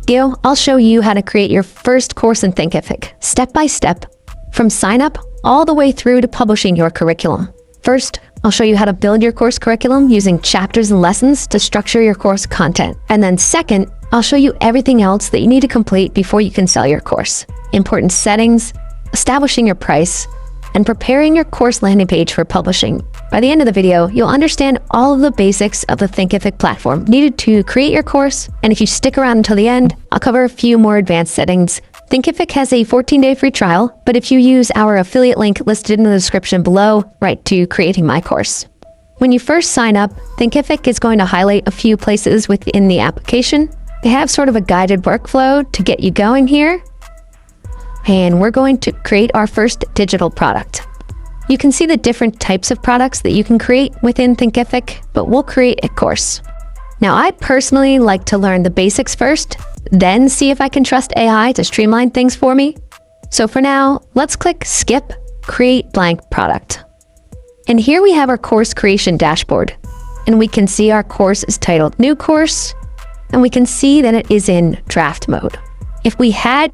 video, I'll show you how to create your first course in Thinkific, step by step, from sign up all the way through to publishing your curriculum. First, I'll show you how to build your course curriculum using chapters and lessons to structure your course content. And then second, I'll show you everything else that you need to complete before you can sell your course. Important settings, establishing your price, and preparing your course landing page for publishing. By the end of the video, you'll understand all of the basics of the Thinkific platform needed to create your course. And if you stick around until the end, I'll cover a few more advanced settings. Thinkific has a 14-day free trial, but if you use our affiliate link listed in the description below, right to creating my course. When you first sign up, Thinkific is going to highlight a few places within the application. They have sort of a guided workflow to get you going here. And we're going to create our first digital product. You can see the different types of products that you can create within Thinkific, but we'll create a course. Now, I personally like to learn the basics first, then see if I can trust AI to streamline things for me. So for now, let's click Skip, Create Blank Product. And here we have our course creation dashboard. And we can see our course is titled New Course, and we can see that it is in draft mode. If we had